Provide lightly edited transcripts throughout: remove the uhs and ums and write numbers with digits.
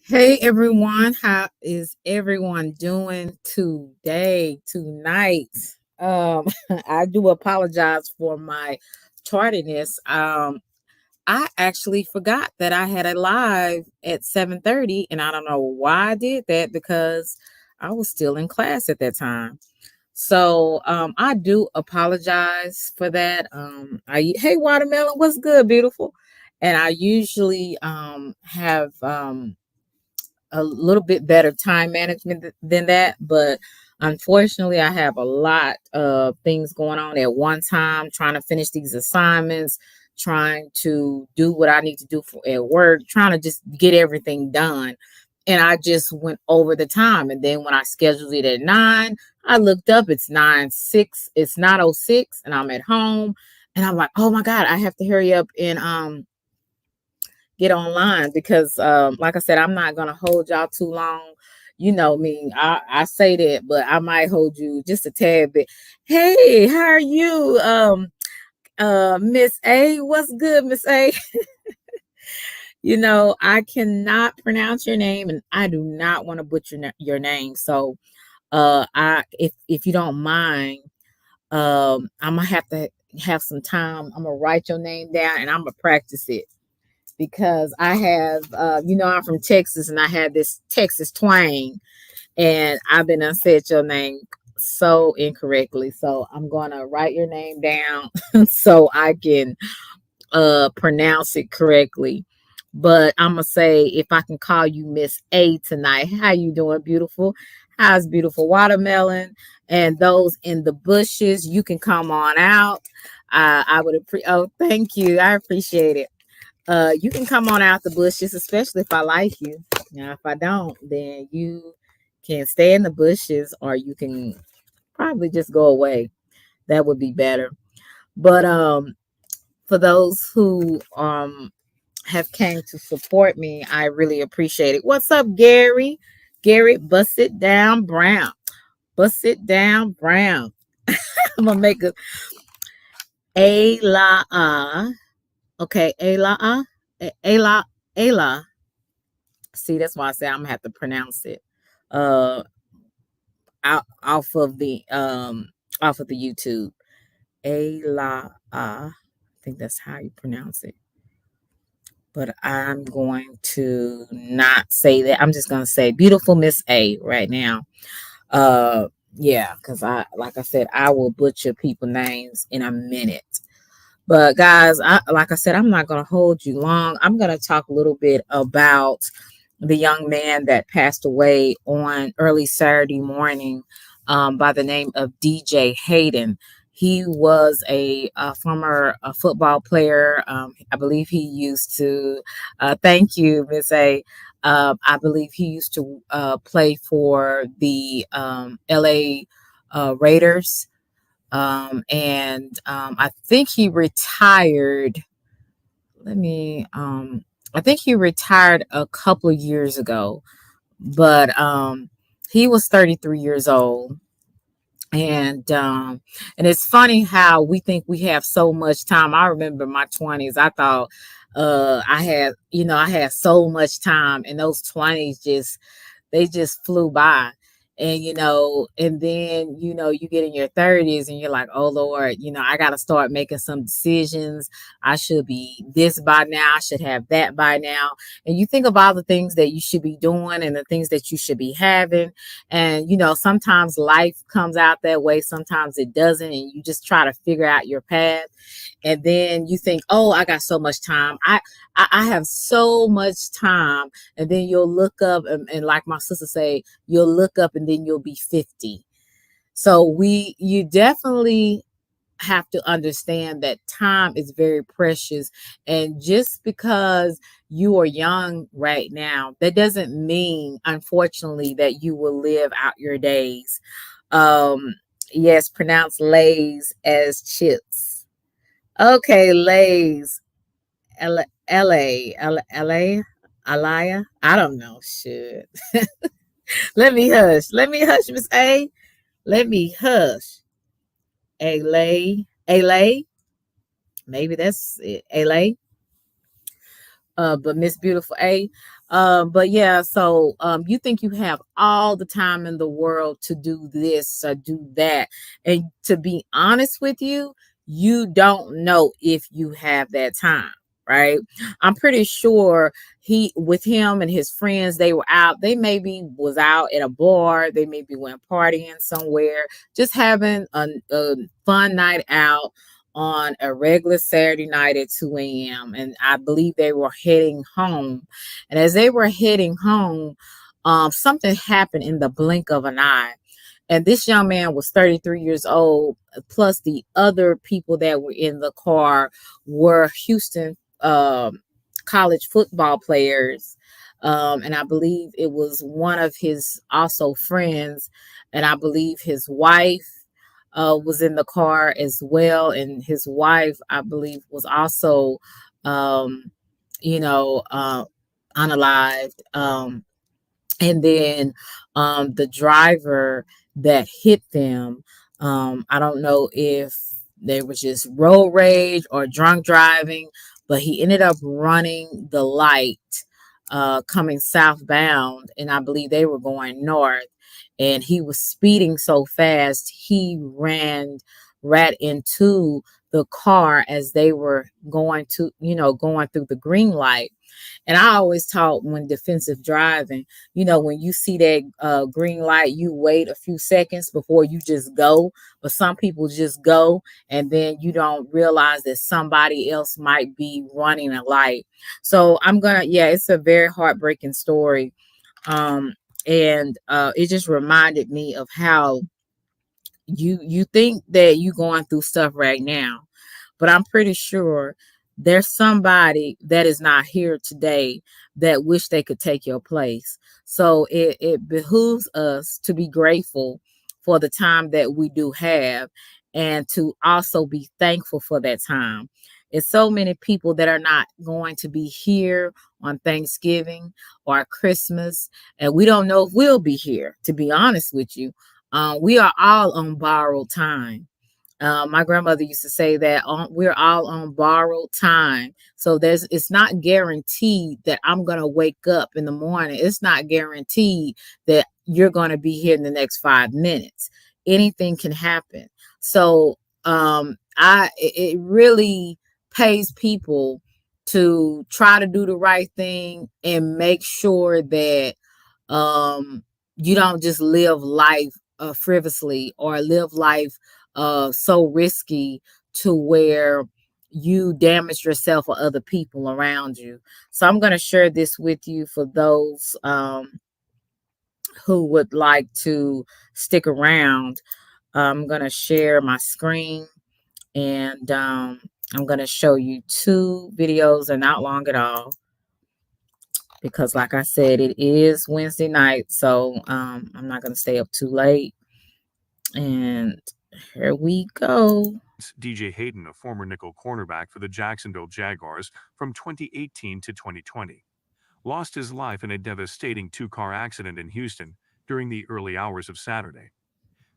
Hey everyone, how is everyone doing tonight? Um, I do apologize for my tardiness. I actually forgot that I had a live at 7:30, and I don't know why I did that because I was still in class at that time. So I do apologize for that. Hey Watermelon, what's good, beautiful? And I usually have a little bit better time management than that, but unfortunately I have a lot of things going on at one time, trying to finish these assignments, trying to do what I need to do for at work, trying to just get everything done. And I just went over the time, and then when I scheduled it at 9, I looked up, it's 9:06, it's 9:06, and I'm at home, and I'm like, oh my god, I have to hurry up and get online because like I said, I'm not gonna hold y'all too long. You know me, I say that, but I might hold you just a tad bit. Hey, how are you, Miss A? What's good, Miss A? I cannot pronounce your name, and I do not want to butcher your name. So I if you don't mind, I'm gonna have to have some time. I'm gonna write your name down and I'm gonna practice it because I have, I'm from Texas and I have this Texas twang, and I've been unsaid your name so incorrectly. So I'm gonna write your name down so I can pronounce it correctly. But I'm gonna say if I can call you Miss A tonight. How you doing, beautiful? How's beautiful Watermelon? And those in the bushes, you can come on out. I would appreciate. Oh, thank you. I appreciate it. You can come on out the bushes, especially if I like you. Now, if I don't, then you can stay in the bushes, or you can probably just go away. That would be better. But for those who have came to support me, I really appreciate it. What's up, Gary? Gary, bust it down, Brown. Bust it down, Brown. I'm gonna make a la okay, a la a la a la. See, that's why I say I'm gonna have to pronounce it uh out off of the YouTube. A la I think that's how you pronounce it. But I'm going to not say that. I'm just gonna say beautiful Miss A right now. Uh yeah, because I like I said, I will butcher people names in a minute. But guys, like I said, I'm not gonna hold you long. I'm gonna talk a little bit about the young man that passed away on early Saturday morning, by the name of DJ Hayden. He was a former football player. I believe he used to, thank you, Miss A. I believe he used to play for the LA Raiders. And I think he retired. Let me, I think he retired a couple of years ago, but he was 33 years old. And it's funny how we think we have so much time. I remember my 20s. I thought I had so much time, and those 20s just flew by. And then you get in your 30s and you're like, oh Lord, I got to start making some decisions. I should be this by now, I should have that by now. And you think about the things that you should be doing and the things that you should be having. And sometimes life comes out that way, sometimes it doesn't, and you just try to figure out your path. And then you think, oh, I got so much time, I have so much time. And then you'll look up, and like my sister say, you'll look up and then you'll be 50. So you definitely have to understand that time is very precious. And just because you are young right now, that doesn't mean, unfortunately, that you will live out your days. Yes, pronounce Lays as chips. Okay, Lays. LA, Alaya. I don't know. Shit. Let me hush. Let me hush, Miss A. Let me hush. A lay. Maybe that's it. A lay. but Miss Beautiful A. But yeah, so you think you have all the time in the world to do this or do that. And to be honest with you, you don't know if you have that time, right? I'm pretty sure he with him and his friends, they were out, they maybe was out at a bar, they maybe went partying somewhere, just having a fun night out on a regular Saturday night at 2 a.m. And I believe they were heading home. And as they were heading home, something happened in the blink of an eye. And this young man was 33 years old. Plus, the other people that were in the car were Houston college football players. And I believe it was one of his also friends. And I believe his wife was in the car as well. And his wife, I believe, was also, um, you know, unalived. And then the driver that hit them, I don't know if they were just road rage or drunk driving, but he ended up running the light coming southbound, and I believe they were going north, and he was speeding so fast he ran right into the car as they were going to, going through the green light. And I always taught when defensive driving, when you see that green light, you wait a few seconds before you just go. But some people just go and then you don't realize that somebody else might be running a light. So yeah, it's a very heartbreaking story. Um, and it just reminded me of how you think that you going through stuff right now, but I'm pretty sure there's somebody that is not here today that wish they could take your place. So it behooves us to be grateful for the time that we do have and to also be thankful for that time. It's so many people that are not going to be here on Thanksgiving or Christmas, and we don't know if we'll be here, to be honest with you. We are all on borrowed time. My grandmother used to say that we're all on borrowed time. So it's not guaranteed that I'm going to wake up in the morning. It's not guaranteed that you're going to be here in the next 5 minutes. Anything can happen. So it really pays people to try to do the right thing and make sure that um, you don't just live life frivolously or live life so risky to where you damage yourself or other people around you. So I'm going to share this with you for those who would like to stick around. I'm going to share my screen and I'm going to show you two videos. They're not long at all because, like I said, it is Wednesday night. So I'm not going to stay up too late. And here we go. DJ Hayden, a former nickel cornerback for the Jacksonville Jaguars from 2018 to 2020, lost his life in a devastating two-car accident in Houston during the early hours of Saturday.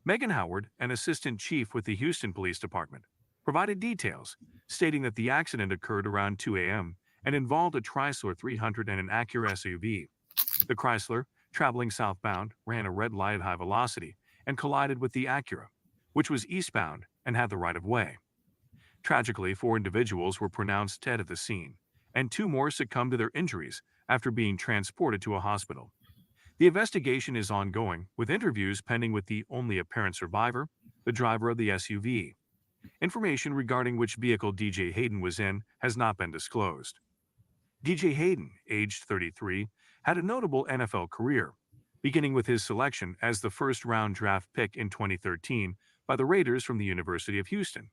Megan Howard, an assistant chief with the Houston Police Department, provided details, stating that the accident occurred around 2 a.m. and involved a Chrysler 300 and an Acura SUV. The Chrysler, traveling southbound, ran a red light at high velocity and collided with the Acura, which was eastbound and had the right-of-way. Tragically, 4 individuals were pronounced dead at the scene, and 2 more succumbed to their injuries after being transported to a hospital. The investigation is ongoing, with interviews pending with the only apparent survivor, the driver of the SUV. Information regarding which vehicle DJ Hayden was in has not been disclosed. DJ Hayden, aged 33, had a notable NFL career, beginning with his selection as the first-round draft pick in 2013 by the Raiders from the University of Houston.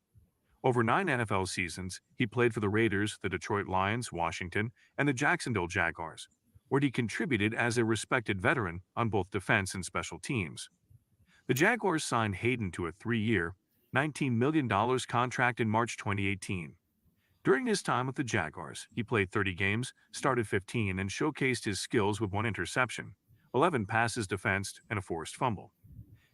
Over 9 NFL seasons, he played for the Raiders, the Detroit Lions, Washington, and the Jacksonville Jaguars, where he contributed as a respected veteran on both defense and special teams. The Jaguars signed Hayden to a 3-year, $19 million contract in March 2018. During his time with the Jaguars, he played 30 games, started 15, and showcased his skills with 1 interception, 11 passes defensed, and a forced fumble.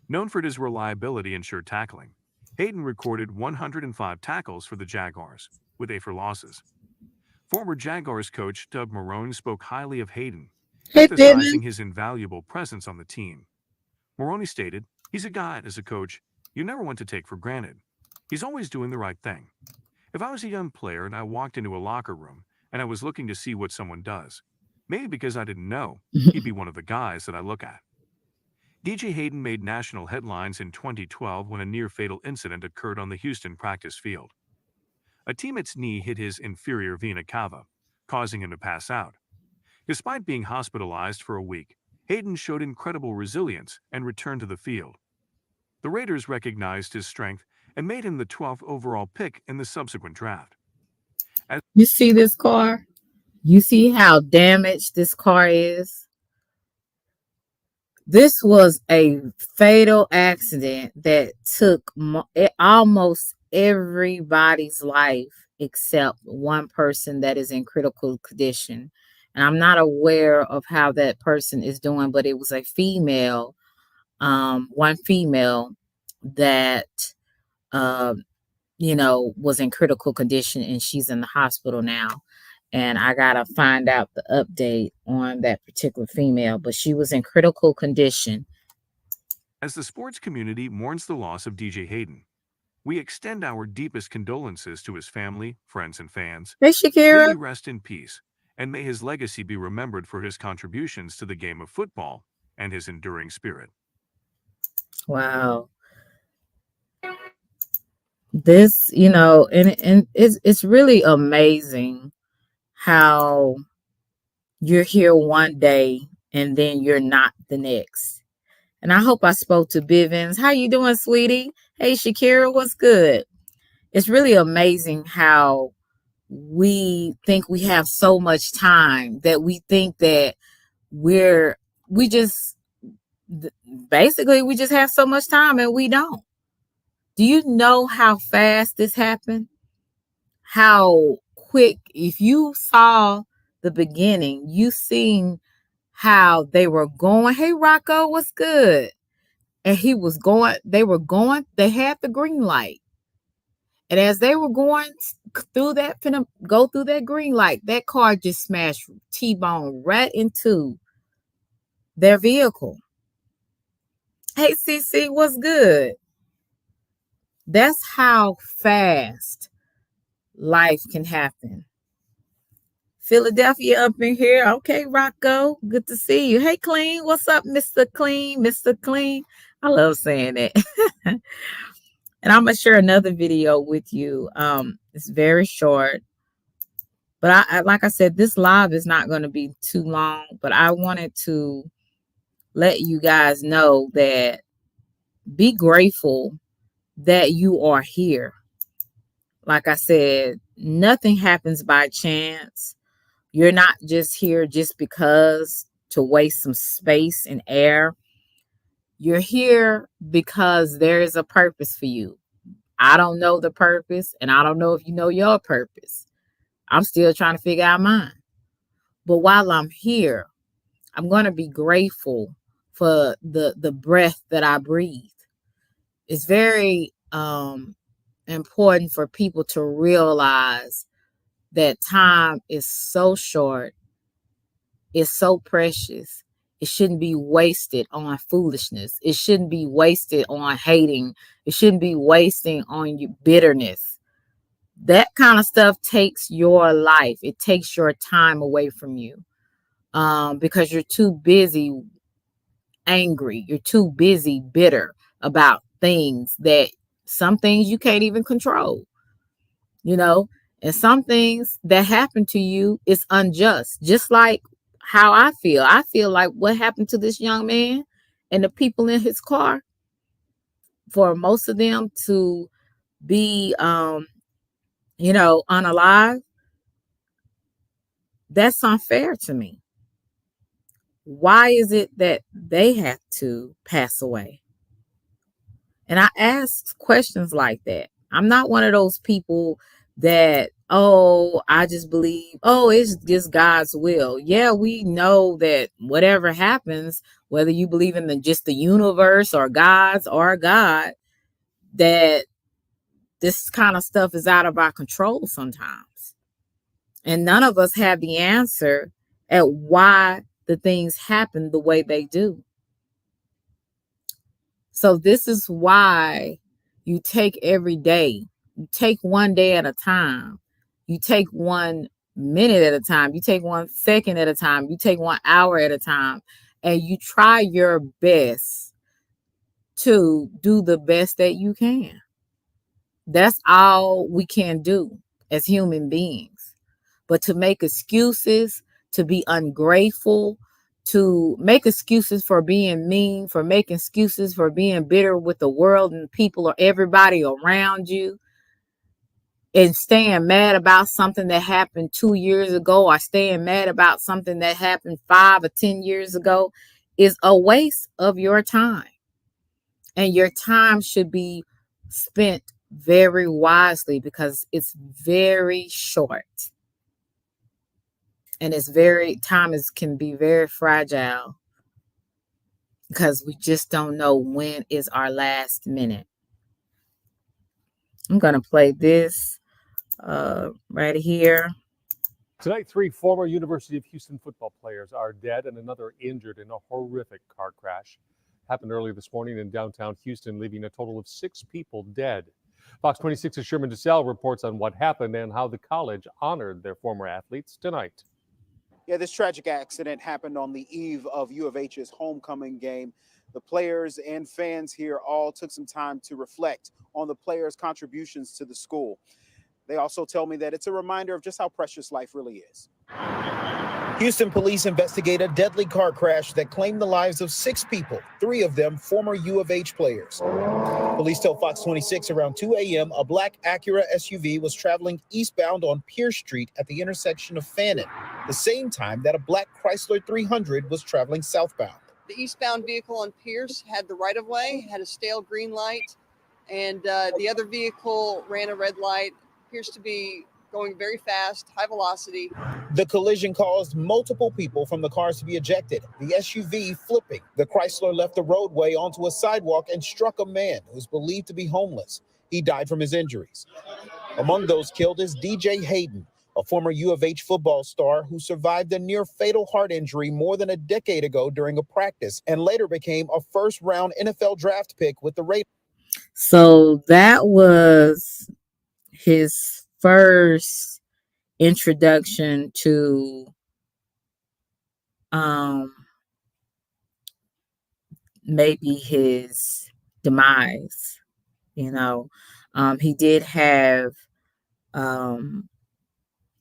Known for his reliability and sure tackling, Hayden recorded 105 tackles for the Jaguars, with 8 for losses. Former Jaguars coach Doug Marrone spoke highly of Hayden, Hey, Pittman. emphasizing his invaluable presence on the team. Marrone stated, "He's a guy as a coach you never want to take for granted. He's always doing the right thing. If I was a young player and I walked into a locker room and I was looking to see what someone does, maybe because I didn't know, he'd be one of the guys that I look at." DJ Hayden made national headlines in 2012 when a near-fatal incident occurred on the Houston practice field. A teammate's knee hit his inferior vena cava, causing him to pass out. Despite being hospitalized for a week, Hayden showed incredible resilience and returned to the field. The Raiders recognized his strength and made him the 12th overall pick in the subsequent draft. As You see this car? You see how damaged this car is? This was a fatal accident that took almost everybody's life except one person that is in critical condition. And I'm not aware of how that person is doing, but it was a female, one female that, uh, was in critical condition, and she's in the hospital now. And I gotta find out the update on that particular female, but she was in critical condition. the sports community mourns the loss of DJ Hayden, we extend our deepest condolences to his family, friends, and fans. Hey, May Shakira. he rest in peace, and may his legacy be remembered for his contributions to the game of football and his enduring spirit. Wow. This, and it's really amazing how you're here one day and then you're not the next. And I hope I spoke to Bivens. How you doing, sweetie? Hey, Shakira, what's good? It's really amazing how we think we have so much time that we think that we just basically we just have so much time, and we don't. Do you know how fast this happened? How quick? If you saw the beginning, you seen how they were going. Hey, Rocco, what's good? And they had the green light. And as they were going finna go through that green light, that car just smashed T-bone right into their vehicle. Hey, CC, what's good? That's how fast life can happen. Philadelphia up in here. Okay, Rocco, good to see you. Hey, Clean, what's up, Mr. Clean? Mr. Clean. I love saying that. And I'm gonna share another video with you. It's very short, but I like I said, this live is not going to be too long. But I wanted to let you guys know that be grateful that you are here. Like I said, nothing happens by chance. You're not just here just because to waste some space and air. You're here because there is a purpose for you. I don't know the purpose, and I don't know if you know your purpose. I'm still trying to figure out mine. But while I'm here, I'm going to be grateful for the breath that I breathe. It's very important for people to realize that time is so short. It's so precious. It shouldn't be wasted on foolishness. It shouldn't be wasted on hating. It shouldn't be wasting on bitterness. That kind of stuff takes your life. It takes your time away from you, because you're too busy angry. You're too busy bitter about some things you can't even control, and some things that happen to you is unjust. Just like how I feel. I feel like what happened to this young man and the people in his car, for most of them to be, unalive, that's unfair to me. Why is it that they have to pass away? And I ask questions like that. I'm not one of those people that, I just believe, it's just God's will. Yeah, we know that whatever happens, whether you believe in just the universe or gods or God, that this kind of stuff is out of our control sometimes. And none of us have the answer at why the things happen the way they do. So this is why you take every day. You take one day at a time. You take 1 minute at a time. You take 1 second at a time. You take 1 hour at a time. And you try your best to do the best that you can. That's all we can do as human beings. But to make excuses, to be ungrateful, to make excuses for being mean, for making excuses for being bitter with the world and people or everybody around you, and staying mad about something that happened 2 years ago, or staying mad about something that happened 5 or 10 years ago, is a waste of your time. And your time should be spent very wisely, because it's very short. And can be very fragile, because we just don't know when is our last minute. I'm going to play this right here. Tonight, 3 former University of Houston football players are dead and another injured in a horrific car crash. Happened early this morning in downtown Houston, leaving a total of 6 people dead. Fox 26's Sherman DeSalle reports on what happened and how the college honored their former athletes tonight. Yeah, this tragic accident happened on the eve of U of H's homecoming game. The players and fans here all took some time to reflect on the players' contributions to the school. They also tell me that it's a reminder of just how precious life really is. Houston police investigate a deadly car crash that claimed the lives of 6 people, 3 of them former U of H players. Police tell Fox 26 around 2 a.m. a black Acura SUV was traveling eastbound on Pierce Street at the intersection of Fannin, the same time that a black Chrysler 300 was traveling southbound. The eastbound vehicle on Pierce had the right-of-way, had a stale green light, and the other vehicle ran a red light, appears to be going very fast, high velocity. The collision caused multiple people from the cars to be ejected, the SUV flipping. The Chrysler left the roadway onto a sidewalk and struck a man who's believed to be homeless. He died from his injuries. Among those killed is DJ Hayden, a former U of H football star who survived a near-fatal heart injury more than a decade ago during a practice and later became a first-round NFL draft pick with the Raiders. So that was his first introduction to maybe his demise. He did have a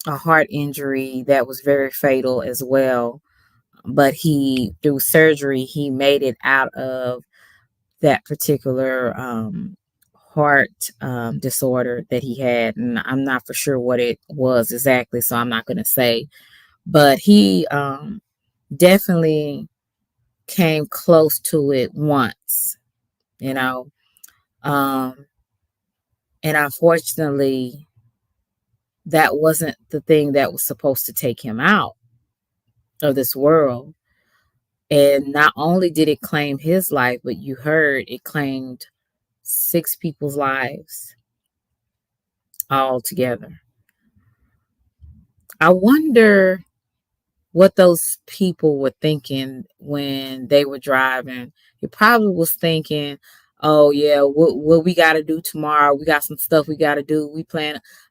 heart injury that was very fatal as well, but through surgery, he made it out of that particular heart disorder that he had. And I'm not for sure what it was exactly, so I'm not going to say, but he definitely came close to it once, and unfortunately that wasn't the thing that was supposed to take him out of this world. And not only did it claim his life, but you heard it claimed 6 people's lives all together. I wonder what those people were thinking when they were driving. He probably was thinking, oh yeah, what we got to do tomorrow? We got some stuff we got to do.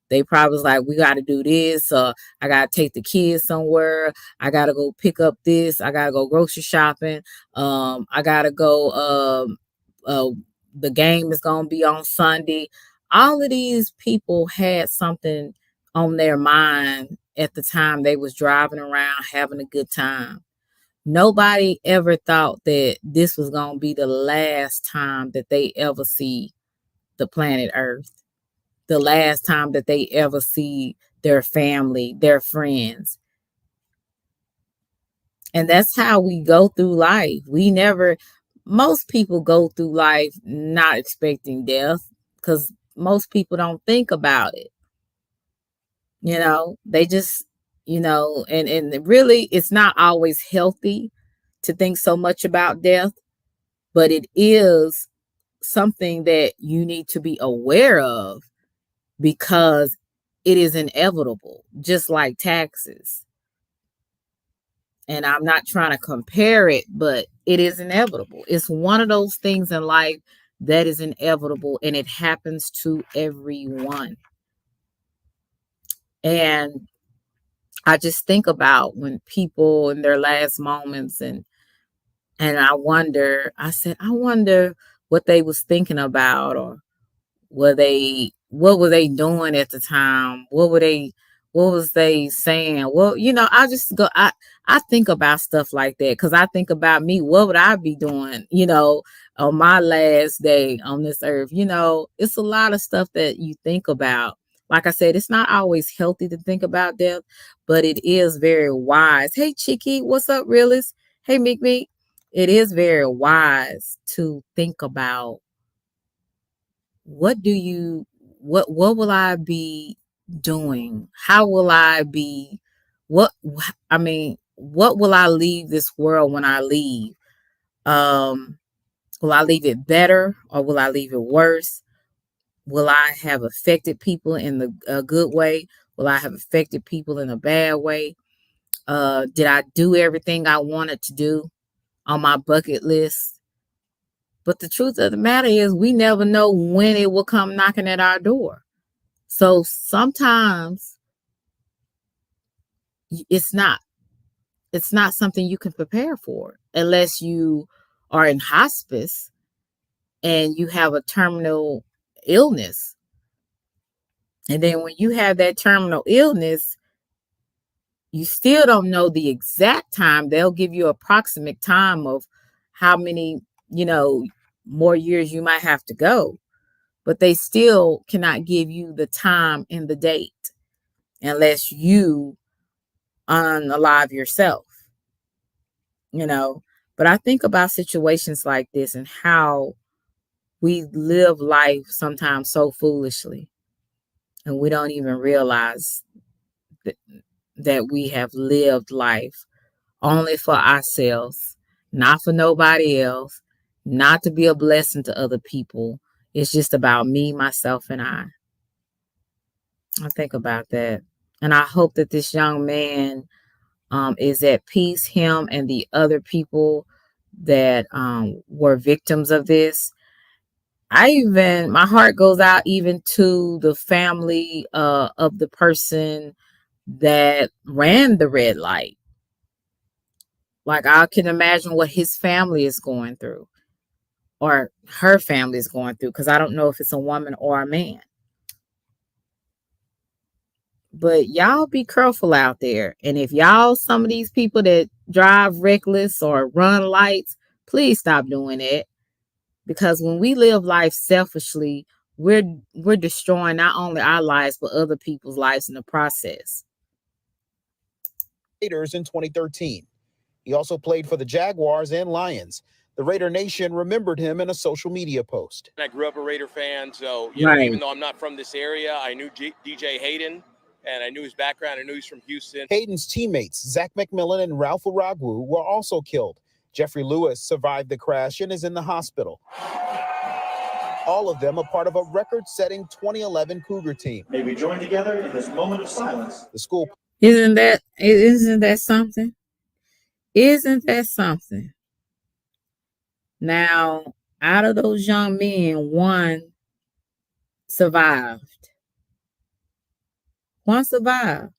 They probably was like, we got to do this. I got to take the kids somewhere. I got to go pick up this. I got to go grocery shopping. I got to go. The game is going to be on Sunday. All of these people had something on their mind at the time they was driving around having a good time. Nobody ever thought that this was going to be the last time that they ever see the planet Earth. The last time that they ever see their family, their friends. And that's how we go through life. Most people go through life not expecting death, because most people don't think about it. They just, and really it's not always healthy to think so much about death, but it is something that you need to be aware of, because it is inevitable, just like taxes. And I'm not trying to compare it, but it is inevitable. It's one of those things in life that is inevitable, and it happens to everyone. And I just think about when people in their last moments, and I wonder what they was thinking about, or what were they doing at the time? What was they saying? Well, I think about stuff like that, because I think about me. What would I be doing, on my last day on this earth? It's a lot of stuff that you think about. Like I said, it's not always healthy to think about death, but it is very wise. Hey, Chicky, what's up, realist? Hey, Meek Meek. It is very wise to think about what will I be doing? How will I be? What I mean, what will I leave this world when I leave? Will I leave it better, or will I leave it worse? Will I have affected people in a good way? Will I have affected people in a bad way? Did I do everything I wanted to do on my bucket list? But the truth of the matter is, we never know when it will come knocking at our door. So sometimes it's not something you can prepare for, unless you are in hospice and you have a terminal illness. And then when you have that terminal illness, you still don't know the exact time. They'll give you approximate time of how many, more years you might have to go. But they still cannot give you the time and the date unless you unalive yourself, But I think about situations like this and how we live life sometimes so foolishly, and we don't even realize that we have lived life only for ourselves, not for nobody else, not to be a blessing to other people. It's just about me, myself, and I. I think about that. And I hope that this young man is at peace, him and the other people that were victims of this. My heart goes out even to the family of the person that ran the red light. Like, I can imagine what his family is going through, or her family is going through, because I don't know if it's a woman or a man. But y'all be careful out there. And if y'all, some of these people that drive reckless or run lights, please stop doing it. Because when we live life selfishly, we're destroying not only our lives, but other people's lives in the process. Raiders in 2013. He also played for the Jaguars and Lions. The Raider Nation remembered him in a social media post. I grew up a Raider fan, so Right. even though I'm not from this area, I knew DJ Hayden, and I knew his background. I knew he's from Houston. Hayden's teammates, Zach McMillan and Ralph Aragwu, were also killed. Jeffrey Lewis survived the crash and is in the hospital. All of them a part of a record-setting 2011 Cougar team. May we join together in this moment of silence. The school. Isn't that something? Isn't that something? Now, out of those young men, one survived. One survived.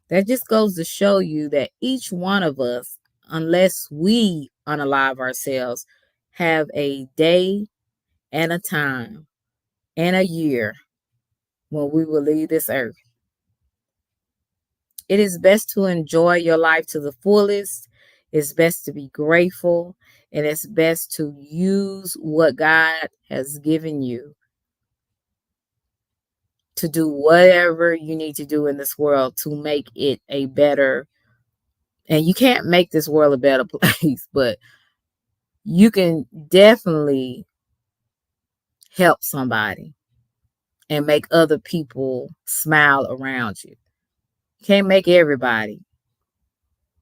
That just goes to show you that each one of us, unless we unalive ourselves, have a day and a time and a year when we will leave this earth. It is best to enjoy your life to the fullest. It's best to be grateful, and it's best to use what God has given you to do whatever you need to do in this world to make it a better. And you can't make this world a better place, but you can definitely help somebody and make other people smile around you. You can't make everybody,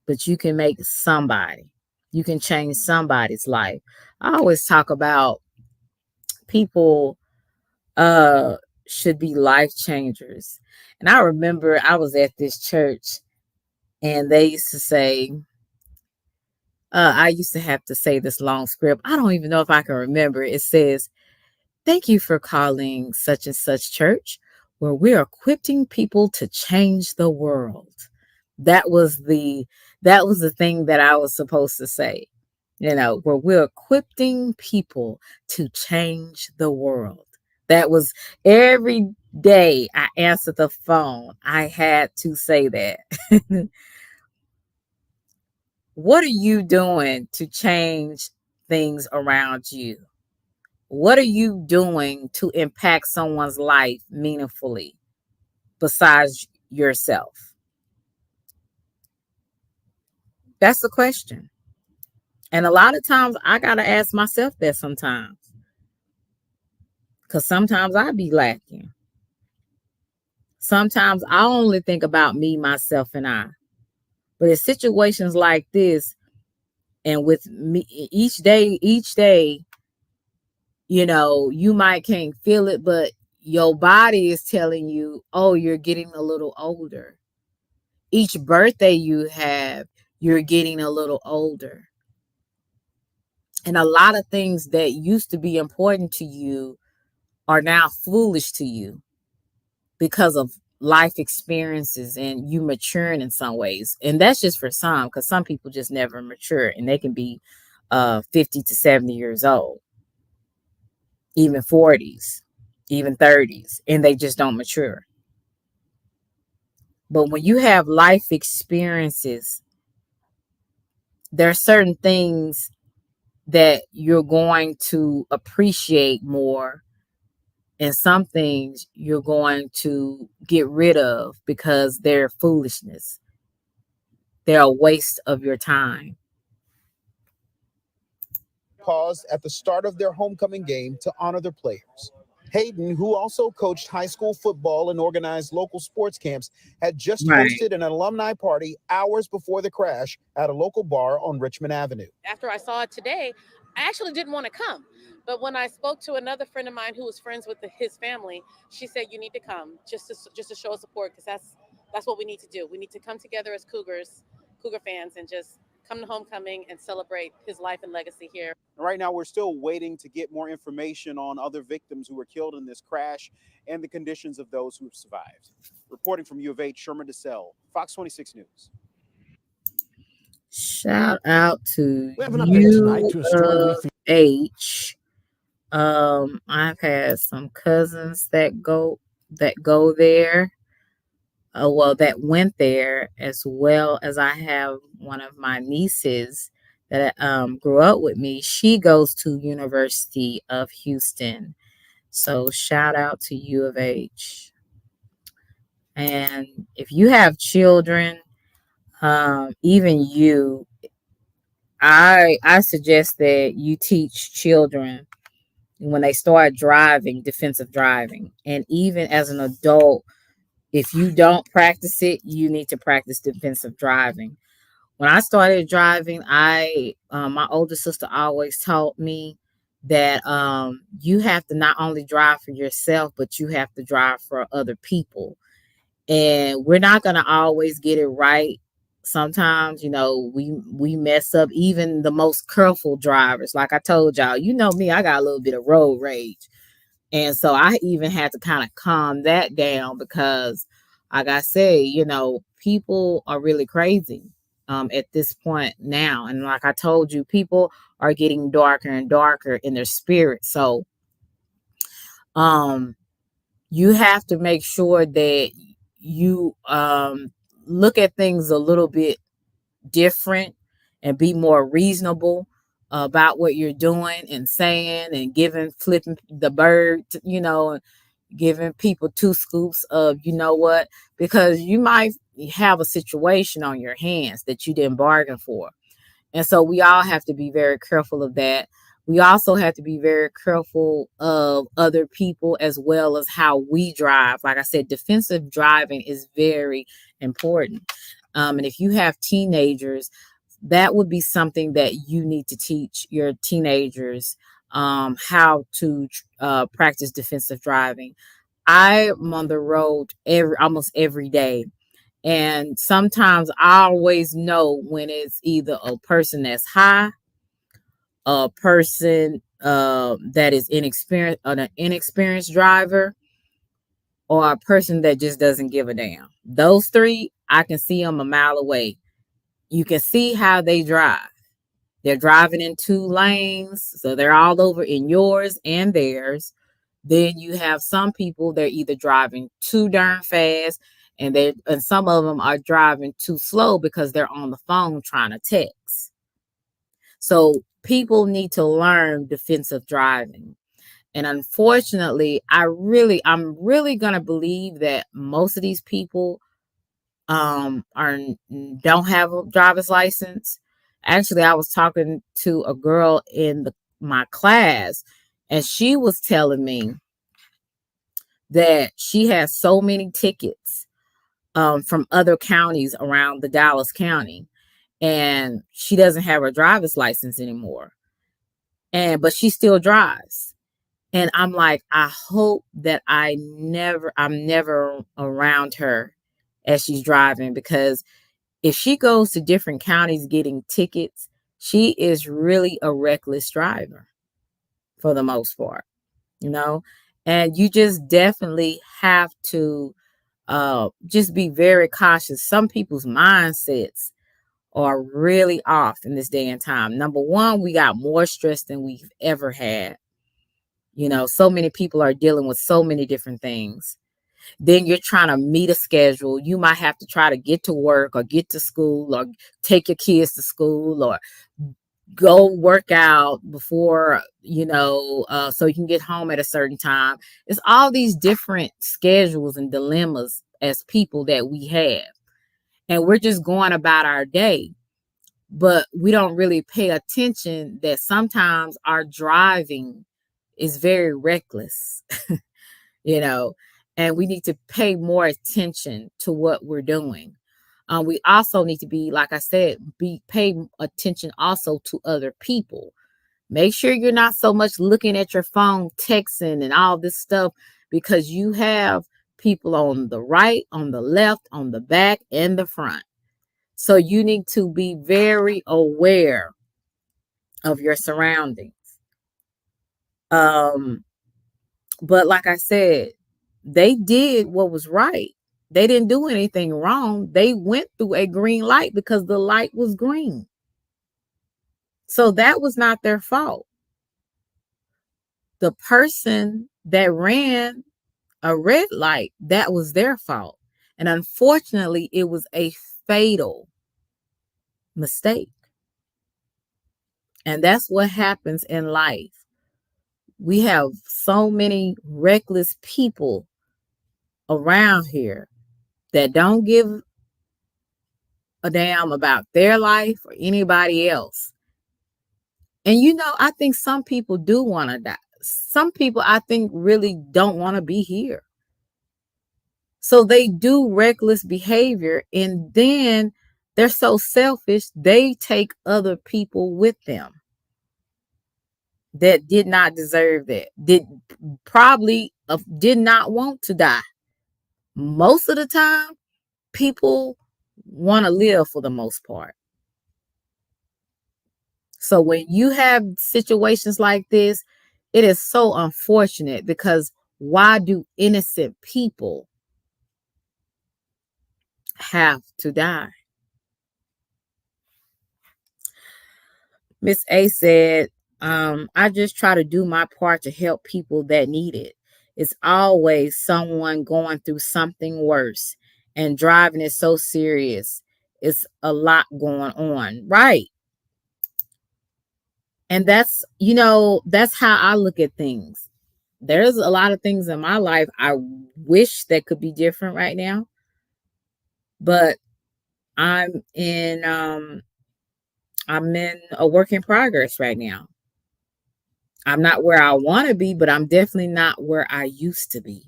but you can make somebody. You can change somebody's life. I always talk about people should be life changers. And I remember I was at this church and they used to say, I used to have to say this long script. I don't even know if I can remember. It says, "Thank you for calling such and such church, where we're equipping people to change the world." That was the thing that I was supposed to say. Where we're equipping people to change the world. That was every day I answered the phone. I had to say that. What are you doing to change things around you? What are you doing to impact someone's life meaningfully besides yourself? That's the question. And a lot of times I got to ask myself that sometimes. Because sometimes I be lacking. Sometimes I only think about me, myself, and I. But in situations like this, and with me each day, you might can't feel it, but your body is telling you, oh, you're getting a little older. Each birthday you have, you're getting a little older. And a lot of things that used to be important to you are now foolish to you because of life experiences and you maturing in some ways. And that's just for some, because some people just never mature and they can be 50 to 70 years old, even 40s, even 30s, and they just don't mature. But when you have life experiences, there are certain things that you're going to appreciate more, and some things you're going to get rid of because they're foolishness. They're a waste of your time. Paused at the start of their homecoming game to honor their players. Hayden, who also coached high school football and organized local sports camps, had just hosted an alumni party hours before the crash at a local bar on Richmond Avenue. After I saw it today, I actually didn't want to come. But when I spoke to another friend of mine who was friends with his family, she said, you need to come just to show support, because that's what we need to do. We need to come together as Cougar fans, and just come to homecoming and celebrate his life and legacy here. Right now, we're still waiting to get more information on other victims who were killed in this crash and the conditions of those who have survived. Reporting from U of H, Sherman DeSell, Fox 26 News. Shout out to UH. I've had some cousins that go there. That went there, as well as I have one of my nieces that grew up with me. She goes to University of Houston. So shout out to U of H. And if you have children, even you, I suggest that you teach children when they start driving, defensive driving. And even as an adult, if you don't practice it, you need to practice defensive driving. When I started driving, my older sister always taught me that you have to not only drive for yourself, but you have to drive for other people. And we're not going to always get it right. Sometimes, we mess up. Even the most careful drivers, like I told y'all, me, I got a little bit of road rage. And so I even had to kind of calm that down because, like I say, people are really crazy at this point now. And like I told you, people are getting darker and darker in their spirit. So you have to make sure that you look at things a little bit different and be more reasonable about what you're doing and saying, and flipping the bird, giving people 2 scoops of, what, because you might have a situation on your hands that you didn't bargain for. And so we all have to be very careful of that. We also have to be very careful of other people as well as how we drive. Like I said, defensive driving is very important. And if you have teenagers, that would be something that you need to teach your teenagers how to practice defensive driving. I'm on the road almost every day. And sometimes I always know when it's either a person that's high, a person that is inexperienced, an inexperienced driver, or a person that just doesn't give a damn. Those three, I can see them a mile away. You can see how they drive. They're driving in two lanes, so they're all over in yours and theirs. Then you have some people, they're either driving too darn fast, and some of them are driving too slow because they're on the phone trying to text. So people need to learn defensive driving. And unfortunately, I'm really gonna believe that most of these people don't have a driver's license. Actually, I was talking to a girl in my class, and she was telling me that she has so many tickets from other counties around the Dallas County, and she doesn't have her driver's license anymore. But she still drives. And I'm like, I hope that I'm never around her as she's driving, because if she goes to different counties getting tickets, she is really a reckless driver for the most part, you know? And you just definitely have to just be very cautious. Some people's mindsets are really off in this day and time. Number one, we got more stress than we've ever had. You know, so many people are dealing with so many different things. Then you're trying to meet a schedule. You might have to try to get to work or get to school or take your kids to school or go work out before, so you can get home at a certain time. It's all these different schedules and dilemmas as people that we have. And we're just going about our day. But we don't really pay attention that sometimes our driving is very reckless, and we need to pay more attention to what we're doing. We also need to be, like I said, pay attention also to other people. Make sure you're not so much looking at your phone, texting and all this stuff, because you have people on the right, on the left, on the back, and the front. So you need to be very aware of your surroundings. But like I said, they did what was right. They didn't do anything wrong. They went through a green light because the light was green. So that was not their fault. The person that ran a red light, that was their fault. And unfortunately, it was a fatal mistake. And that's what happens in life. We have so many reckless people around here that don't give a damn about their life or anybody else. And I think some people do want to die. Some people, I think, really don't want to be here. So they do reckless behavior, and then they're so selfish, they take other people with them that did not deserve that, probably did not want to die. Most of the time, people want to live for the most part. So when you have situations like this, it is so unfortunate, because why do innocent people have to die? Miss A said, I just try to do my part to help people that need it. It's always someone going through something worse, and driving is so serious. It's a lot going on. Right. And that's how I look at things. There's a lot of things in my life I wish that could be different right now. But I'm in a work in progress right now. I'm not where I want to be, but I'm definitely not where I used to be.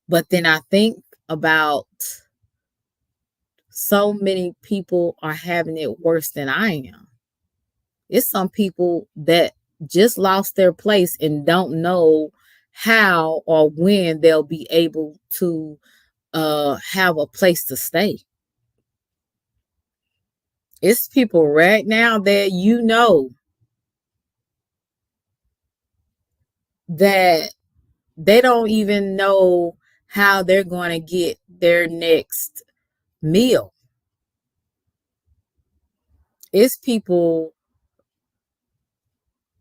But then I think about so many people are having it worse than I am. It's some people that just lost their place and don't know how or when they'll be able to have a place to stay. It's people right now that that they don't even know how they're going to get their next meal. It's people,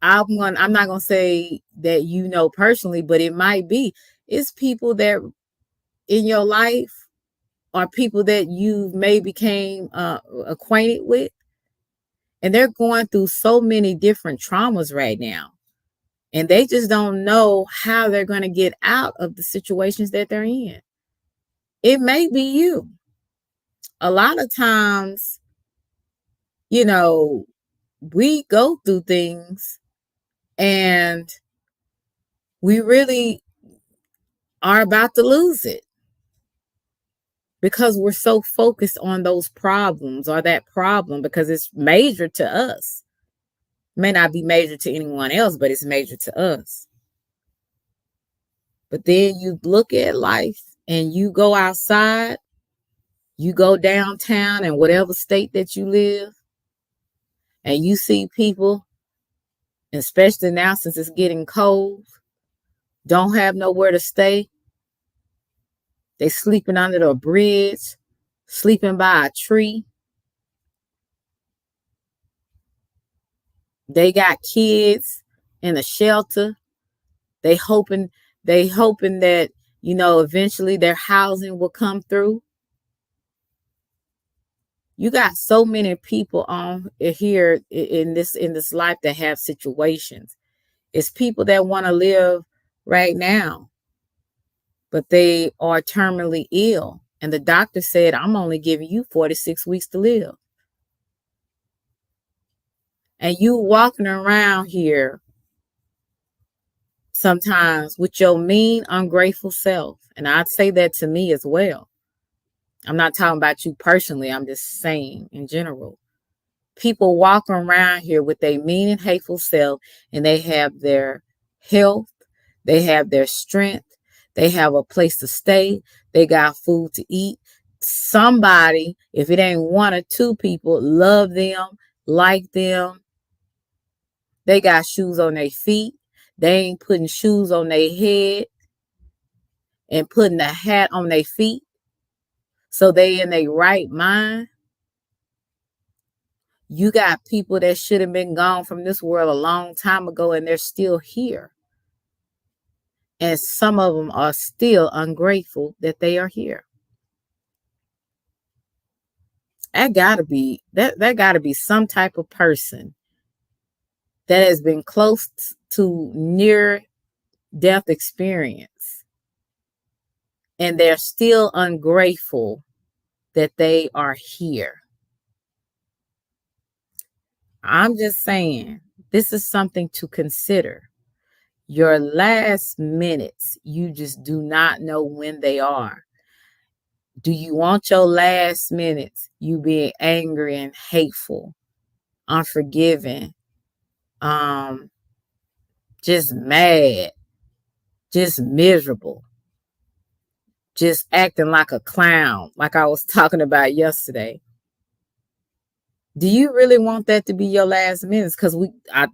I'm not going to say that personally, but it might be. It's people that in your life are people that you may became acquainted with, and they're going through so many different traumas right now, and they just don't know how they're going to get out of the situations that they're in. It may be you. A lot of times, we go through things and we really are about to lose it because we're so focused on those problems or that problem because it's major to us. It may not be major to anyone else, but it's major to us. But then you look at life and you go outside, you go downtown in whatever state that you live, and you see people, especially now since it's getting cold, don't have nowhere to stay. They sleeping under the bridge, sleeping by a tree. They got kids in a shelter. They hoping that, eventually their housing will come through. You got so many people on here in this life that have situations. It's people that want to live right now, but they are terminally ill. And the doctor said, I'm only giving you 46 weeks to live. And you walking around here sometimes with your mean, ungrateful self. And I'd say that to me as well. I'm not talking about you personally. I'm just saying in general. People walk around here with their mean and hateful self, and they have their health, they have their strength, they have a place to stay, they got food to eat. Somebody, if it ain't one or two people, love them, like them. They got shoes on their feet. They ain't putting shoes on their head and putting a hat on their feet. So they in their right mind. You got people that should have been gone from this world a long time ago, and they're still here. And some of them are still ungrateful that they are here. That gotta be some type of person that has been close to near death experience, and they're still ungrateful that they are here. I'm just saying, this is something to consider. Your last minutes, you just do not know when they are. Do you want your last minutes, you being angry and hateful, unforgiving, just mad, just miserable, just acting like a clown, like I was talking about yesterday? Do you really want that to be your last minutes? Because I'm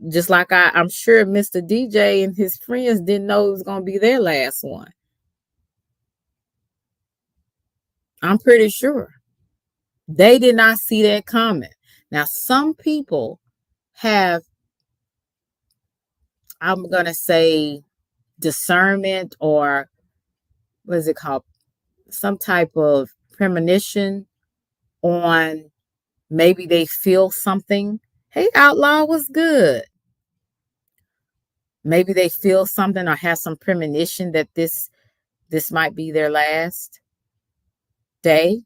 sure Mr. DJ and his friends didn't know it was going to be their last one. I'm pretty sure. They did not see that coming. Now, some people have, I'm going to say, discernment, or what is it called? Some type of premonition on, maybe they feel something. Hey, Outlaw, what's good? Maybe they feel something or have some premonition that this might be their last day,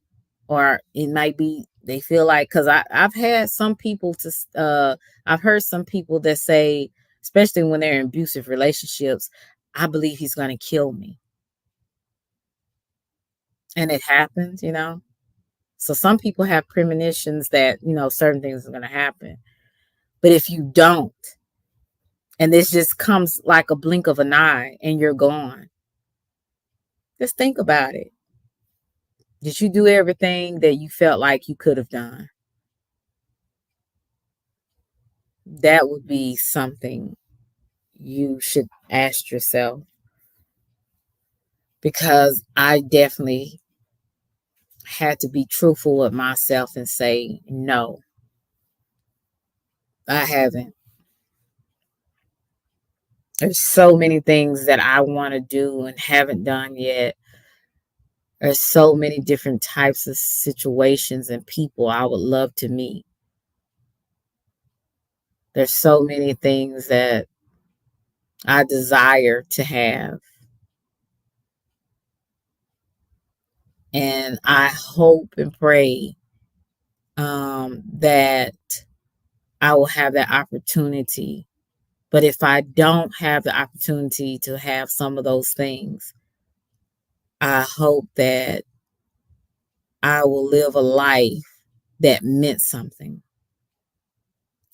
or it might be they feel like, because I've had some people I've heard some people that say, especially when they're in abusive relationships, I believe he's going to kill me. And it happens, So some people have premonitions that, certain things are going to happen. But if you don't, And this just comes like a blink of an eye and you're gone. Just think about it. Did you do everything that you felt like you could have done? That would be something you should ask yourself. Because I definitely had to be truthful with myself and say, no, I haven't. There's so many things that I want to do and haven't done yet. There's so many different types of situations and people I would love to meet. There's so many things that I desire to have. And I hope and pray that I will have that opportunity. But if I don't have the opportunity to have some of those things, I hope that I will live a life that meant something.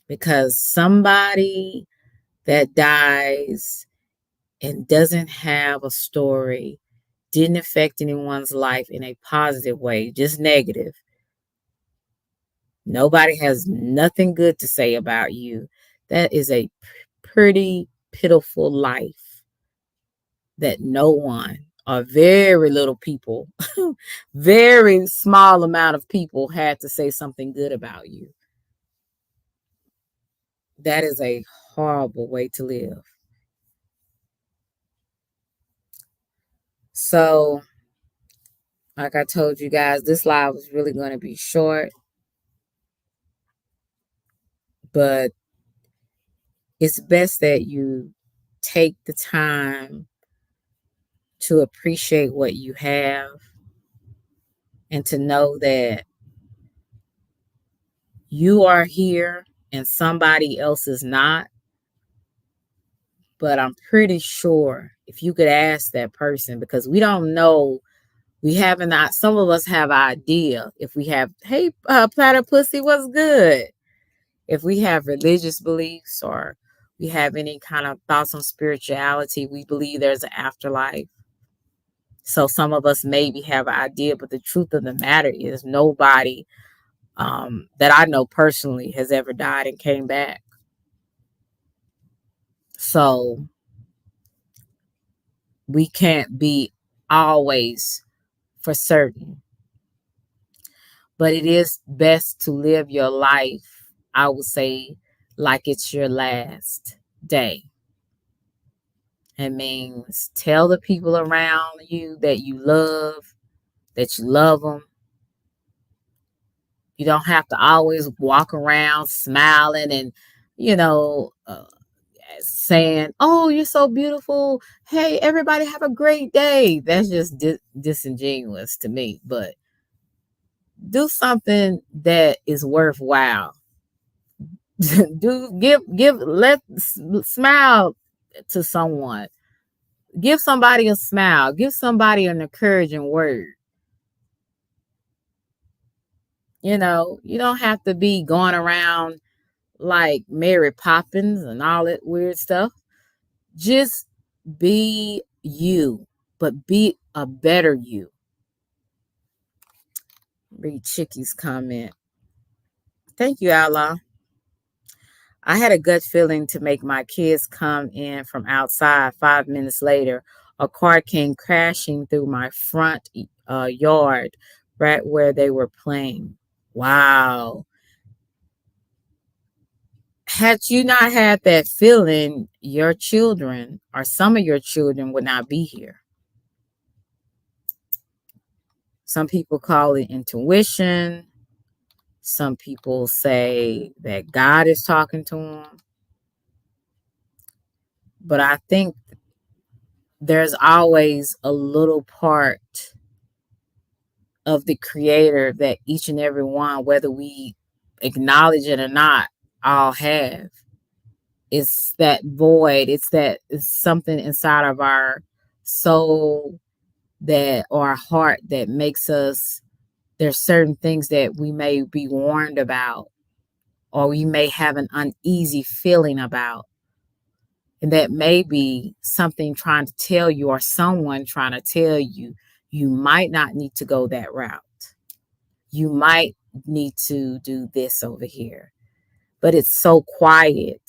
Because somebody that dies and doesn't have a story, didn't affect anyone's life in a positive way, just negative. Nobody has nothing good to say about you. That is a pretty pitiful life that no one or very little people, very small amount of people had to say something good about you. That is a horrible way to live. So, like I told you guys, this live was really going to be short, but it's best that you take the time to appreciate what you have and to know that you are here and somebody else is not. But I'm pretty sure if you could ask that person, because we don't know, we haven't, some of us have an idea if we have, hey, platter pussy, what's good? If we have religious beliefs or we have any kind of thoughts on spirituality, we believe there's an afterlife. So some of us maybe have an idea, but the truth of the matter is nobody that I know personally has ever died and came back. So we can't be always for certain. But it is best to live your life, I would say, like it's your last day. It means tell the people around you that you love them. You don't have to always walk around smiling and, saying, oh, you're so beautiful. Hey, everybody have a great day. That's just disingenuous to me. But do something that is worthwhile. Smile to someone. Give somebody a smile. Give somebody an encouraging word. You don't have to be going around like Mary Poppins and all that weird stuff. Just be you, but be a better you. Read Chicky's comment. Thank you, Allah. I had a gut feeling to make my kids come in from outside. 5 minutes later, a car came crashing through my front yard right where they were playing. Wow. Had you not had that feeling, your children or some of your children would not be here. Some people call it intuition. Some people say that God is talking to them. But I think there's always a little part of the Creator that each and every one, whether we acknowledge it or not, all have. It's that void. It's something inside of our soul or our heart that makes us, there's certain things that we may be warned about or we may have an uneasy feeling about. And that may be something trying to tell you, or someone trying to tell you, you might not need to go that route. You might need to do this over here. But it's so quiet.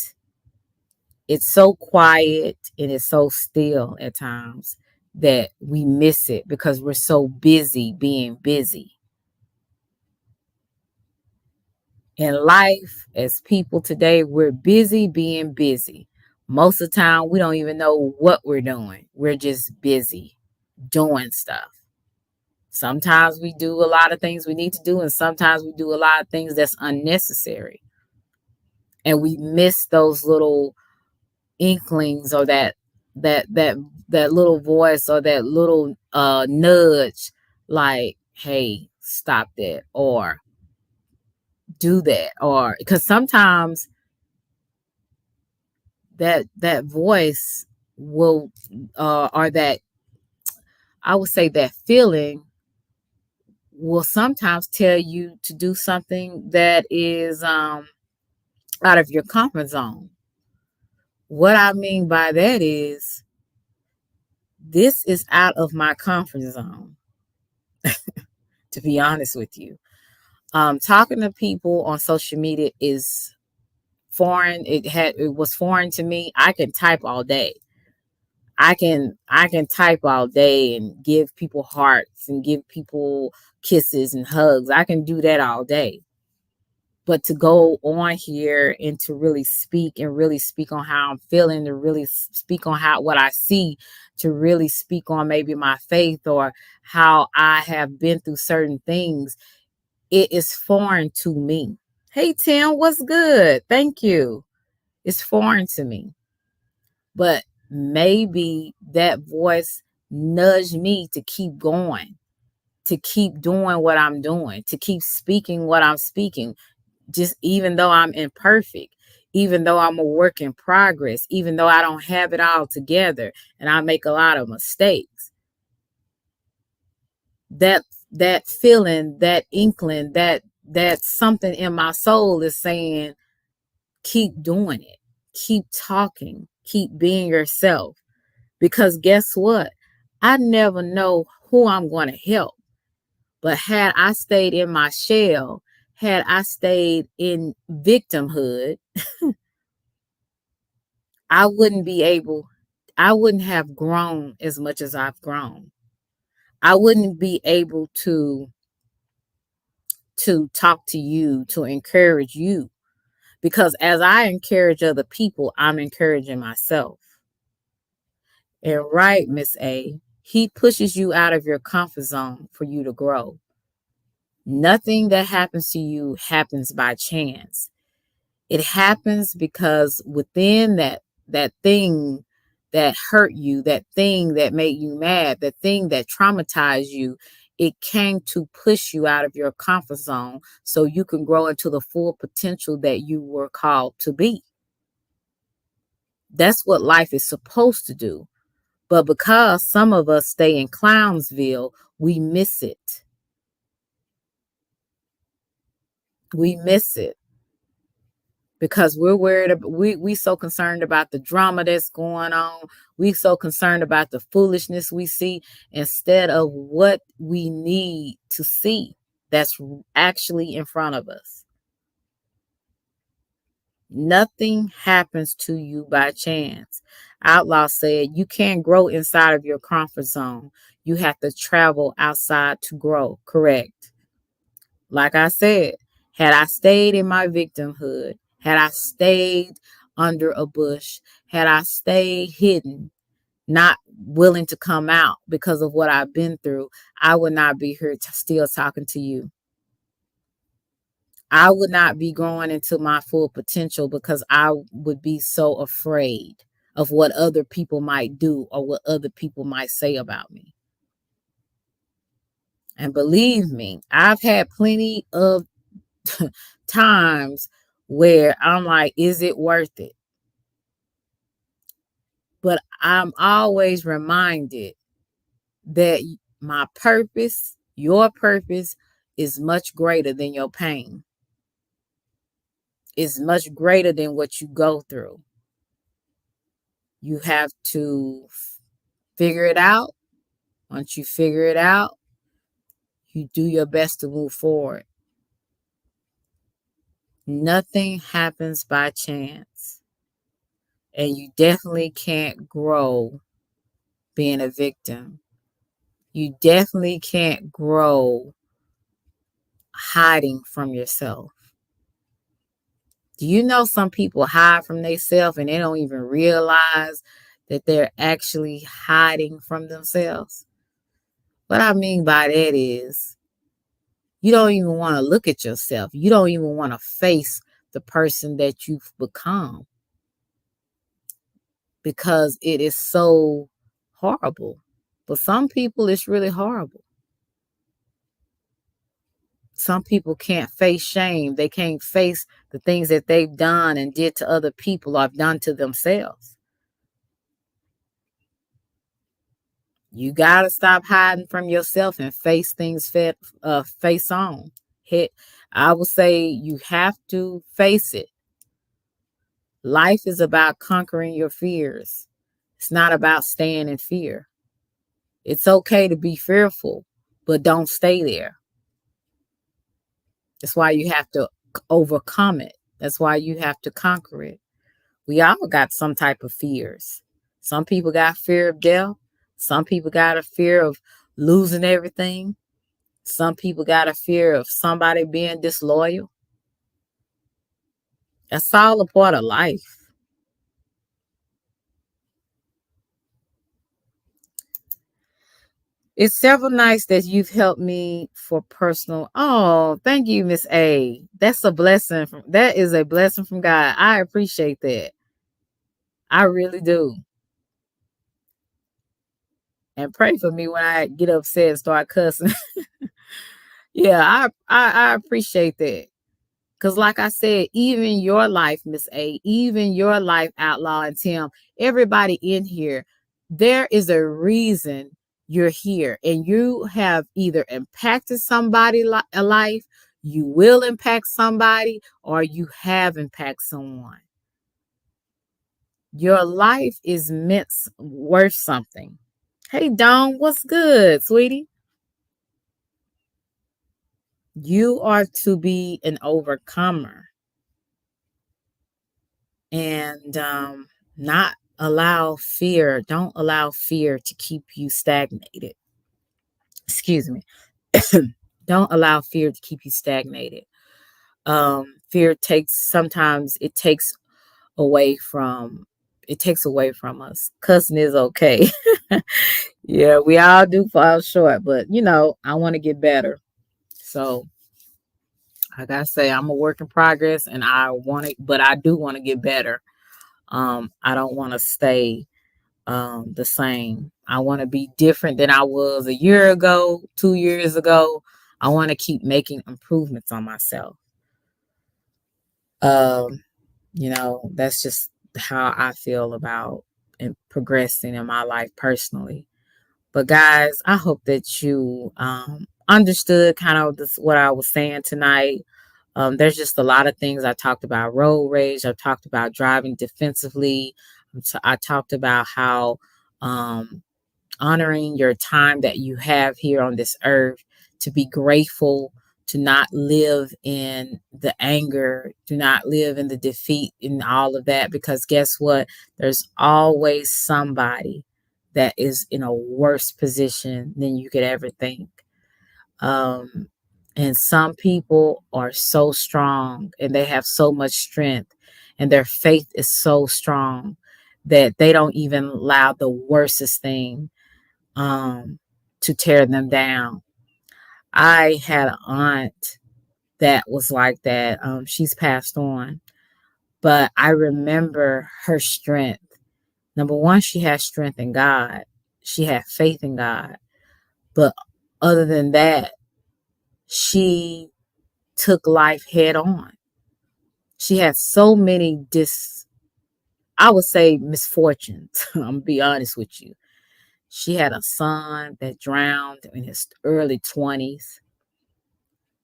It's so quiet and it's so still at times that we miss it because we're so busy being busy. In life, as people today, we're busy being busy. Most of the time, we don't even know what we're doing. We're just busy doing stuff. Sometimes we do a lot of things we need to do, and sometimes we do a lot of things that's unnecessary. And we miss those little inklings, or that little voice, or that little nudge, like, hey, stop that, or do that. Or because sometimes that voice will or that, I would say, that feeling will sometimes tell you to do something that is out of your comfort zone. What I mean by that is, this is out of my comfort zone, to be honest with you. Talking to people on social media is foreign. It was foreign to me. I can type all day. I can type all day and give people hearts and give people kisses and hugs. I can do that all day. But to go on here and to really speak on how I'm feeling, to really speak on what I see, to really speak on maybe my faith or how I have been through certain things, it is foreign to me. Hey, Tim, what's good? Thank you. It's foreign to me. But maybe that voice nudged me to keep going, to keep doing what I'm doing, to keep speaking what I'm speaking. Just even though I'm imperfect, even though I'm a work in progress, even though I don't have it all together and I make a lot of mistakes, that feeling, that inkling, that something in my soul is saying, keep doing it, keep talking, keep being yourself. Because guess what? I never know who I'm going to help. But had I stayed in my shell, had I stayed in victimhood, I wouldn't have grown as much as I've grown. I wouldn't be able to talk to you, to encourage you. Because as I encourage other people, I'm encouraging myself. And right, Miss A, he pushes you out of your comfort zone for you to grow. Nothing that happens to you happens by chance. It happens because within that thing that hurt you, that thing that made you mad, that thing that traumatized you, it came to push you out of your comfort zone so you can grow into the full potential that you were called to be. That's what life is supposed to do. But because some of us stay in Clownsville, we miss it. We miss it. Because we're worried, we so concerned about the drama that's going on. We so concerned about the foolishness we see instead of what we need to see that's actually in front of us. Nothing happens to you by chance. Outlaw said you can't grow inside of your comfort zone. You have to travel outside to grow. Correct. Like I said, had I stayed in my victimhood, had I stayed under a bush, had I stayed hidden, not willing to come out because of what I've been through, I would not be here still talking to you. I would not be growing into my full potential because I would be so afraid of what other people might do or what other people might say about me. And believe me, I've had plenty of times where I'm like, is it worth it? But I'm always reminded that my purpose, your purpose, is much greater than your pain. It's much greater than what you go through. You have to figure it out. Once you figure it out, you do your best to move forward. Nothing happens by chance. And you definitely can't grow being a victim. You definitely can't grow hiding from yourself. Do you know some people hide from themselves and they don't even realize that they're actually hiding from themselves? What I mean by that is you don't even want to look at yourself. You don't even want to face the person that you've become because it is so horrible. For some people, it's really horrible. Some people can't face shame. They can't face the things that they've done and did to other people or have done to themselves. You got to stop hiding from yourself and face things face on. I would say you have to face it. Life is about conquering your fears. It's not about staying in fear. It's okay to be fearful, but don't stay there. That's why you have to overcome it. That's why you have to conquer it. We all got some type of fears. Some people got fear of death. Some people got a fear of losing everything. Some people got a fear of somebody being disloyal. That's all a part of life. It's several nights that you've helped me for personal. Oh, thank you, Miss A. That's a blessing. That is a blessing from God. I appreciate that. I really do. And pray for me when I get upset and start cussing. Yeah, I appreciate that. Because like I said, even your life, Miss A, even your life, Outlaw and Tim, everybody in here, there is a reason you're here. And you have either impacted somebody a life, you will impact somebody, or you have impacted someone. Your life is worth something. Hey, Dawn, what's good, sweetie? You are to be an overcomer and not allow fear. Don't allow fear to keep you stagnated. Excuse me. Don't allow fear to keep you stagnated. Fear sometimes it takes away from us. Cussing is okay. Yeah, we all do fall short, but I want to get better. So like I say, I'm a work in progress and but I do want to get better. I don't want to stay the same. I want to be different than I was a year ago, 2 years ago. I want to keep making improvements on myself. That's just how I feel about progressing in my life personally. But guys, I hope that you understood kind of what I was saying tonight. There's just a lot of things. I talked about road rage. I talked about driving defensively. I talked about how honoring your time that you have here on this earth, to be grateful, to not live in the anger, do not live in the defeat and all of that, because guess what? There's always somebody that is in a worse position than you could ever think. And some people are so strong and they have so much strength and their faith is so strong that they don't even allow the worstest thing to tear them down. I had an aunt that was like that. She's passed on, but I remember her strength. Number one, she had strength in God. She had faith in God. But other than that, she took life head on. She had so many I would say misfortunes. I'm gonna be honest with you. She had a son that drowned in his early 20s.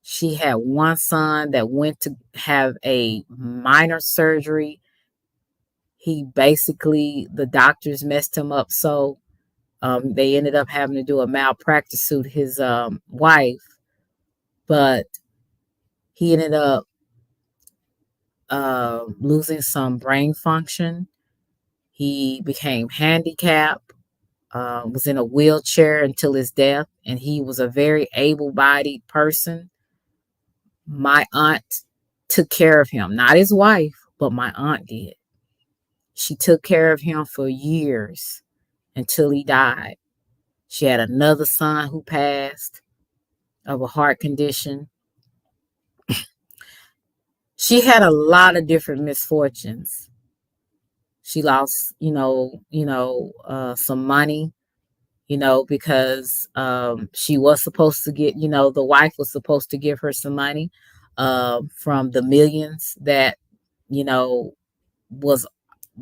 She had one son that went to have a minor surgery. the doctors messed him up, so they ended up having to do a malpractice suit his wife, but he ended up losing some brain function. He became handicapped, was in a wheelchair until his death, and he was a very able-bodied person. My aunt took care of him, not his wife, but my aunt did. She took care of him for years until he died. She had another son who passed of a heart condition. She had a lot of different misfortunes. She lost, some money, because she was supposed to get, the wife was supposed to give her some money from the millions that, was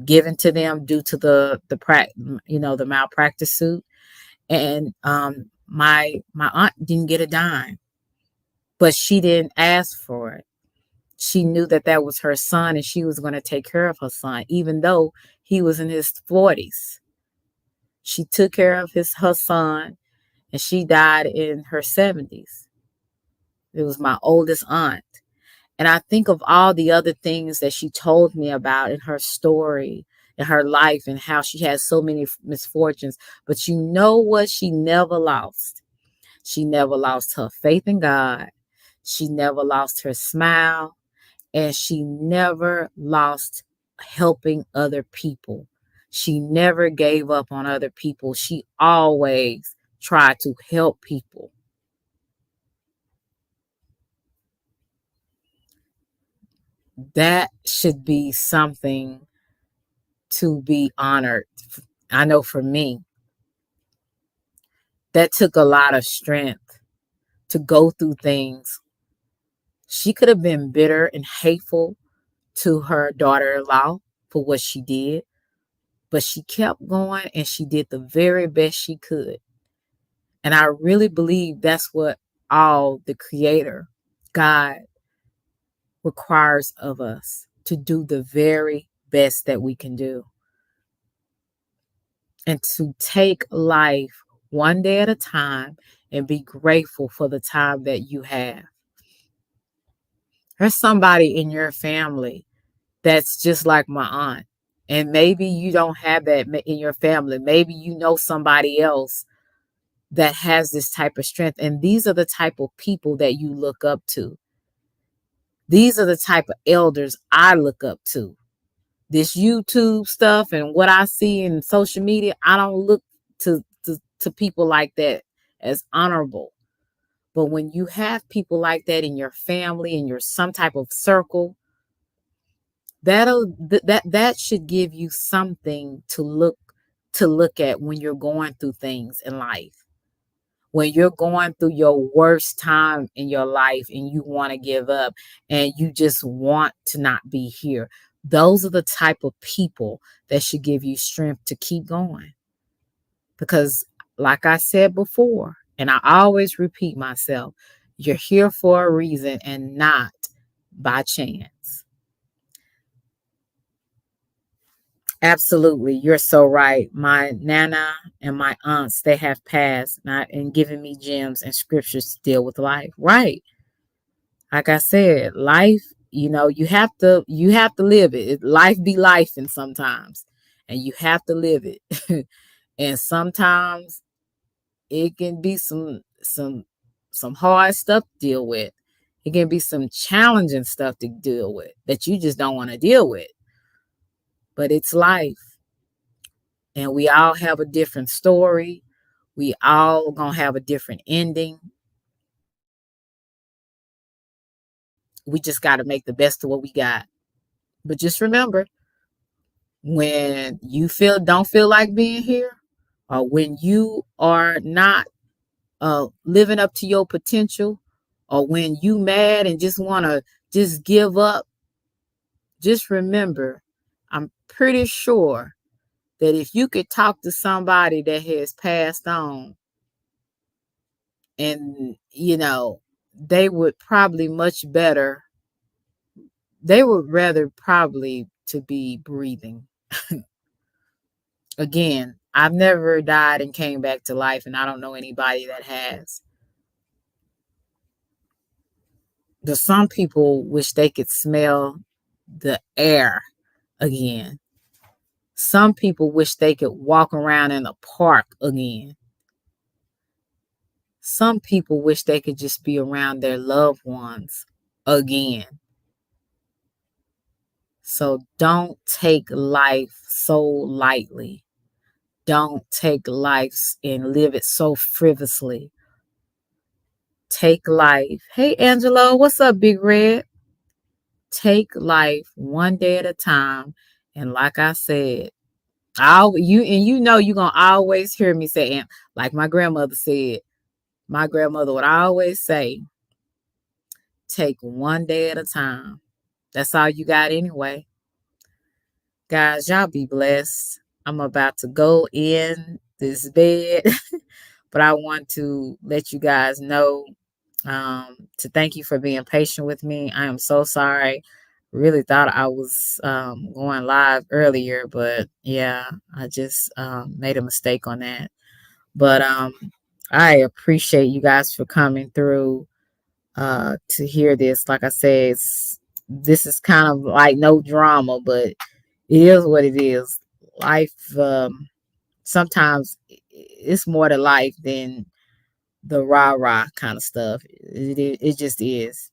given to them due to the malpractice suit. And my aunt didn't get a dime, but she didn't ask for it. She knew that was her son, and she was going to take care of her son, even though he was in his 40s. She took care of her son, and she died in her 70s. It was my oldest aunt. And I think of all the other things that she told me about in her story, in her life, and how she had so many misfortunes. But you know what she never lost? She never lost her faith in God. She never lost her smile. And she never lost helping other people. She never gave up on other people. She always tried to help people. That should be something to be honored. I know for me, that took a lot of strength to go through things. She could have been bitter and hateful to her daughter-in-law for what she did, but she kept going and she did the very best she could. And I really believe that's what all the Creator, God, requires of us, to do the very best that we can do. And to take life one day at a time and be grateful for the time that you have. There's somebody in your family that's just like my aunt. And maybe you don't have that in your family. Maybe you know somebody else that has this type of strength. And these are the type of people that you look up to. These are the type of elders I look up to. This YouTube stuff and what I see in social media, I don't look to people like that as honorable. But when you have people like that in your family, in your some type of circle, that should give you something to look at when you're going through things in life. When you're going through your worst time in your life and you want to give up and you just want to not be here. Those are the type of people that should give you strength to keep going. Because like I said before, and I always repeat myself, you're here for a reason and not by chance. Absolutely. You're so right. My nana and my aunts, they have passed and given me gems and scriptures to deal with life. Right. Like I said, life, you have to live it. Life be life and sometimes, and you have to live it. And sometimes it can be some hard stuff to deal with. It can be some challenging stuff to deal with that you just don't want to deal with. But it's life. And we all have a different story. We all gonna have a different ending. We just got to make the best of what we got. But just remember, when you don't feel like being here, or when you are not living up to your potential, or when you mad and just want to just give up, just remember, I'm pretty sure that if you could talk to somebody that has passed on, and they would probably they would rather probably to be breathing. Again, I've never died and came back to life, and I don't know anybody that has. But some people wish they could smell the air again. Some people wish they could walk around in a park again. Some people wish they could just be around their loved ones again. So don't take life so lightly. Don't take life and live it so frivolously. Take life. Hey, Angelo, what's up, Big Red? Take life one day at a time. And like I said, you know you're gonna always hear me say, like my grandmother said. My grandmother would always say, take one day at a time. That's all you got anyway. Guys, y'all be blessed. I'm about to go in this bed, but I want to let you guys know to thank you for being patient with me. I am so sorry. Really thought I was going live earlier, but yeah, I just made a mistake on that. But I appreciate you guys for coming through to hear this. Like I said, this is kind of like no drama, but it is what it is. Life, sometimes it's more to life than the rah-rah kind of stuff. It just is.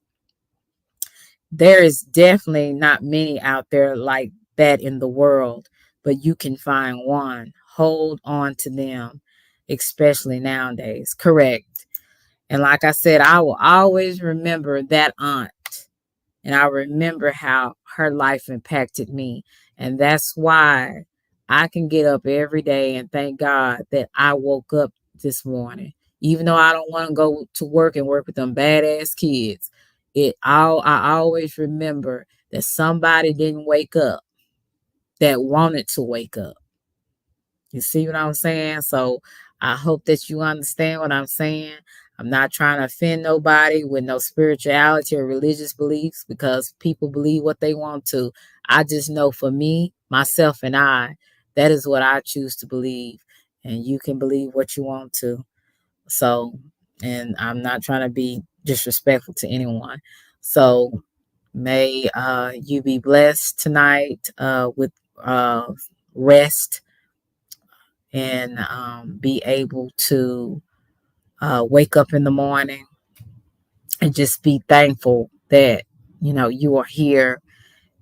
There is definitely not many out there like that in the world, but you can find one. Hold on to them, especially nowadays. Correct. And like I said, I will always remember that aunt. And I remember how her life impacted me. And that's why I can get up every day and thank God that I woke up this morning. Even though I don't want to go to work and work with them badass kids, I always remember that somebody didn't wake up that wanted to wake up. You see what I'm saying? So I hope that you understand what I'm saying. I'm not trying to offend nobody with no spirituality or religious beliefs because people believe what they want to. I just know for me, myself, and I, that is what I choose to believe. And you can believe what you want to. So, and I'm not trying to be disrespectful to anyone. So may you be blessed tonight with rest and be able to wake up in the morning and just be thankful that you are here,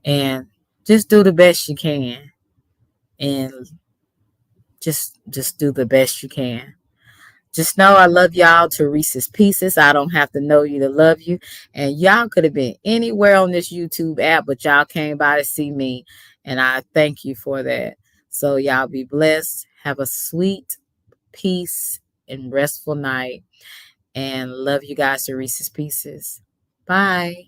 and just do the best you can, and just do the best you can. Just know I love y'all to Reese's Pieces. I don't have to know you to love you. And y'all could have been anywhere on this YouTube app, but y'all came by to see me. And I thank you for that. So y'all be blessed. Have a sweet, peace, and restful night. And love you guys to Reese's Pieces. Bye.